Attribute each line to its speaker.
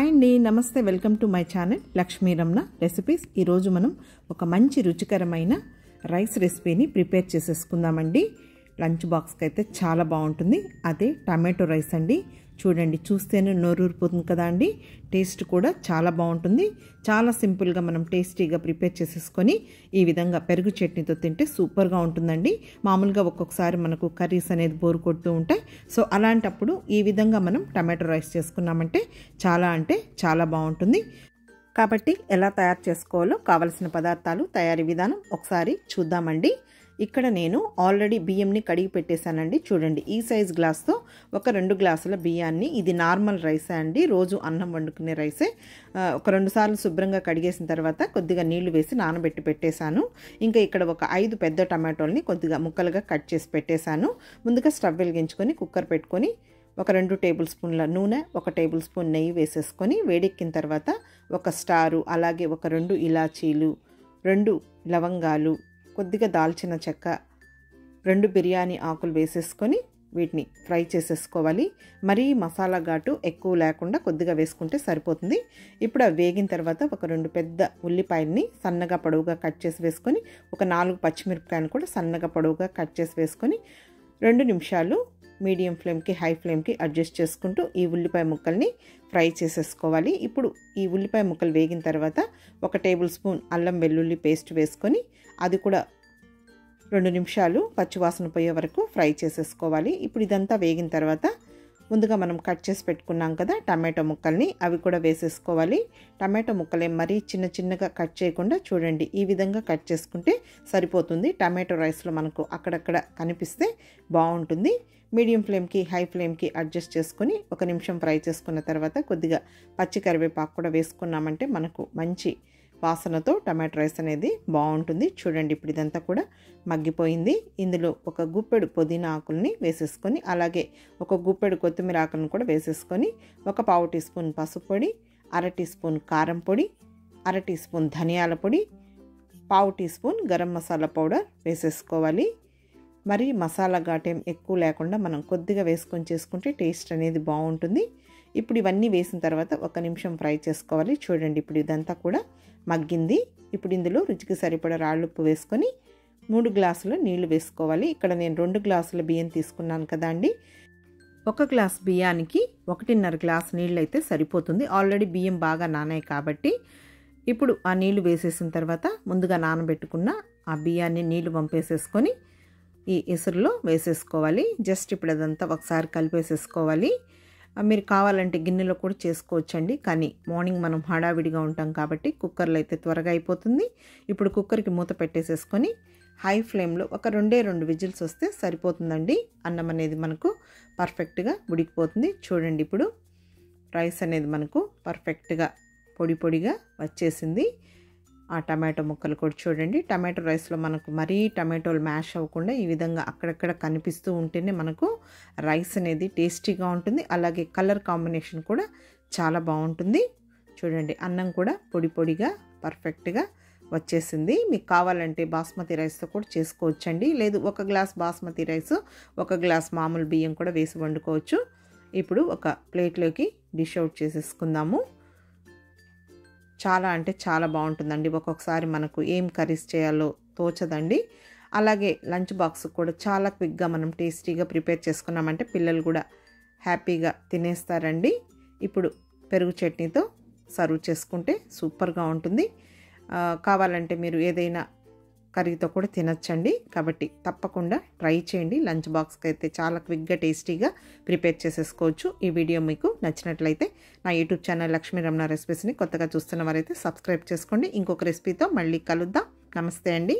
Speaker 1: Hi అండి, నమస్తే. Welcome to my channel Lakshmi Ramana recipes. ఈరోజు మనం ఒక మంచి రుచికరమైన రైస్ రెసిపీని ప్రిపేర్ చేసేసుకుందామండి. లంచ్ బాక్స్కి అయితే చాలా బాగుంటుంది. అదే టమాటో రైస్ అండి. చూడండి, చూస్తేనే నోరూరిపోతుంది కదా అండి. టేస్ట్ కూడా చాలా బాగుంటుంది. చాలా సింపుల్గా మనం టేస్టీగా ప్రిపేర్ చేసేసుకొని ఈ విధంగా పెరుగు చట్నీతో తింటే సూపర్గా ఉంటుందండి. మామూలుగా ఒక్కొక్కసారి మనకు కర్రీస్ అనేది బోరు కొడుతూ ఉంటాయి. సో అలాంటప్పుడు ఈ విధంగా మనం టమాటో రైస్ చేసుకున్నామంటే చాలా బాగుంటుంది. కాబట్టి ఎలా తయారు చేసుకోవాలో కావలసిన పదార్థాలు, తయారీ విధానం ఒకసారి చూద్దామండి. ఇక్కడ నేను ఆల్రెడీ బియ్యంని కడిగి పెట్టేశానండి. చూడండి, ఈ సైజ్ గ్లాస్తో ఒక 2 గ్లాసుల బియ్యాన్ని, ఇది నార్మల్ రైసే అండి, రోజు అన్నం వండుకునే రైసే, ఒక 2 సార్లు శుభ్రంగా కడిగేసిన తర్వాత కొద్దిగా నీళ్లు వేసి నానబెట్టి పెట్టేశాను. ఇంకా ఇక్కడ ఒక 5 పెద్ద టమాటోల్ని కొద్దిగా ముక్కలుగా కట్ చేసి పెట్టేశాను. ముందుగా స్టవ్ వెలిగించుకొని కుక్కర్ పెట్టుకొని ఒక 2 టేబుల్ స్పూన్ల నూనె, 1 టేబుల్ స్పూన్ నెయ్యి వేసేసుకొని వేడెక్కిన తర్వాత ఒక స్టారు, అలాగే ఒక 2 ఇలాచీలు, 2 లవంగాలు, కొద్దిగా దాల్చిన చెక్క, 2 బిర్యానీ ఆకులు వేసేసుకొని వీటిని ఫ్రై చేసేసుకోవాలి. మరీ మసాలా ఘాటు ఎక్కువ లేకుండా కొద్దిగా వేసుకుంటే సరిపోతుంది. ఇప్పుడు అవి వేగిన తర్వాత ఒక 2 పెద్ద ఉల్లిపాయల్ని సన్నగా పొడవుగా కట్ చేసి వేసుకొని, ఒక 4 పచ్చిమిరపకాయలు కూడా సన్నగా పొడవుగా కట్ చేసి వేసుకొని 2 నిమిషాలు మీడియం ఫ్లేమ్కి హై ఫ్లేమ్కి అడ్జస్ట్ చేసుకుంటూ ఈ ఉల్లిపాయ ముక్కల్ని ఫ్రై చేసేసుకోవాలి. ఇప్పుడు ఈ ఉల్లిపాయ ముక్కలు వేగిన తర్వాత 1 టేబుల్ స్పూన్ అల్లం వెల్లుల్లి పేస్ట్ వేసుకొని అది కూడా 2 నిమిషాలు పచ్చివాసన పోయే వరకు ఫ్రై చేసేసుకోవాలి. ఇప్పుడు ఇదంతా వేగిన తర్వాత ముందుగా మనం కట్ చేసి పెట్టుకున్నాం కదా టమాటో ముక్కల్ని, అవి కూడా వేసేసుకోవాలి. టమాటో ముక్కలే మరీ చిన్నగా కట్ చేయకుండా చూడండి, ఈ విధంగా కట్ చేసుకుంటే సరిపోతుంది. టమాటో రైస్లో మనకు అక్కడక్కడ కనిపిస్తే బాగుంటుంది. మీడియం ఫ్లేమ్కి హై ఫ్లేమ్కి అడ్జస్ట్ చేసుకొని 1 నిమిషం ఫ్రై చేసుకున్న తర్వాత కొద్దిగా పచ్చి కరివేపాకు కూడా వేసుకున్నామంటే మనకు మంచి వాసనతో టమాటో రైస్ అనేది బాగుంటుంది. చూడండి, ఇప్పుడు ఇదంతా కూడా మగ్గిపోయింది. ఇందులో ఒక గుప్పెడు పుదీనా ఆకుల్ని వేసేసుకొని, అలాగే ఒక గుప్పెడు కొత్తిమీర ఆకులను కూడా వేసేసుకొని, ఒక 1/2 టీ స్పూన్ పసుపు పొడి, 1/2 టీ స్పూన్ కారం పొడి, 1/2 టీ స్పూన్ ధనియాల పొడి, 1/2 teaspoon garam masala powder వేసేసుకోవాలి. మరి మసాలా ఘాటేం ఎక్కువ లేకుండా మనం కొద్దిగా వేసుకొని చేసుకుంటే టేస్ట్ అనేది బాగుంటుంది. ఇప్పుడు ఇవన్నీ వేసిన తర్వాత 1 నిమిషం ఫ్రై చేసుకోవాలి. చూడండి, ఇప్పుడు ఇదంతా కూడా మగ్గింది. ఇప్పుడు ఇందులో రుచికి సరిపడా రాళ్ళుప్పు వేసుకొని 3 గ్లాసుల నీళ్లు వేసుకోవాలి. ఇక్కడ నేను 2 గ్లాసుల బియ్యం తీసుకున్నాను కదా అండి. 1 గ్లాస్ బియ్యానికి 1.5 గ్లాస్ నీళ్ళు అయితే సరిపోతుంది. ఆల్రెడీ బియ్యం బాగా నానాయి కాబట్టి ఇప్పుడు ఆ నీళ్లు వేసేసిన తర్వాత ముందుగా నానబెట్టుకున్న ఆ బియ్యాన్ని నీళ్లు వంపేసేసుకొని ఈ ఎసురులో వేసేసుకోవాలి. జస్ట్ ఇప్పుడు అదంతా ఒకసారి కలిపేసేసుకోవాలి. మీరు కావాలంటే గిన్నెలో కూడా చేసుకోవచ్చండి, కానీ మార్నింగ్ మనం హడావిడిగా ఉంటాం కాబట్టి కుక్కర్లో అయితే త్వరగా అయిపోతుంది. ఇప్పుడు కుక్కర్కి మూత పెట్టేసేసుకొని హై ఫ్లేమ్లో ఒక 2 విజిల్స్ వస్తే సరిపోతుందండి. అన్నం అనేది మనకు పర్ఫెక్ట్గా ఉడికిపోతుంది. చూడండి, ఇప్పుడు రైస్ అనేది మనకు పర్ఫెక్ట్గా పొడిగా వచ్చేసింది. ఆ టమాటో ముక్కలు కూడా చూడండి, టమాటో రైస్లో మనకు మరీ టమాటోలు మ్యాష్ అవ్వకుండా ఈ విధంగా అక్కడక్కడ కనిపిస్తూ ఉంటేనే మనకు రైస్ అనేది టేస్టీగా ఉంటుంది. అలాగే కలర్ కాంబినేషన్ కూడా చాలా బాగుంటుంది. చూడండి, అన్నం కూడా పొడిగా పర్ఫెక్ట్గా వచ్చేసింది. మీకు కావాలంటే బాస్మతి రైస్తో కూడా చేసుకోవచ్చండి, లేదు 1 గ్లాస్ బాస్మతి రైస్ 1 గ్లాస్ మామూలు బియ్యం కూడా వేసి వండుకోవచ్చు. ఇప్పుడు ఒక ప్లేట్లోకి డిష్ అవుట్ చేసేసుకుందాము. చాలా బాగుంటుందండి. ఒక్కొక్కసారి మనకు ఏం కర్రీస్ చేయాలో తోచదండి. అలాగే లంచ్ బాక్స్ కూడా చాలా క్విక్గా మనం టేస్టీగా ప్రిపేర్ చేసుకున్నామంటే పిల్లలు కూడా హ్యాపీగా తినేస్తారండి. ఇప్పుడు పెరుగు చట్నీతో సర్వ్ చేసుకుంటే సూపర్గా ఉంటుంది. కావాలంటే మీరు ఏదైనా కర్రీతో కూడా తినచ్చండి. కాబట్టి తప్పకుండా ట్రై చేయండి. లంచ్ బాక్స్కి అయితే చాలా క్విక్గా టేస్టీగా ప్రిపేర్ చేసేసుకోవచ్చు. ఈ వీడియో మీకు నచ్చినట్లయితే నా యూట్యూబ్ ఛానల్ లక్ష్మీ రమణ రెసిపీస్ని కొత్తగా చూస్తున్న వారైతే సబ్స్క్రైబ్ చేసుకోండి. ఇంకొక రెసిపీతో మళ్ళీ కలుద్దాం. నమస్తే అండి.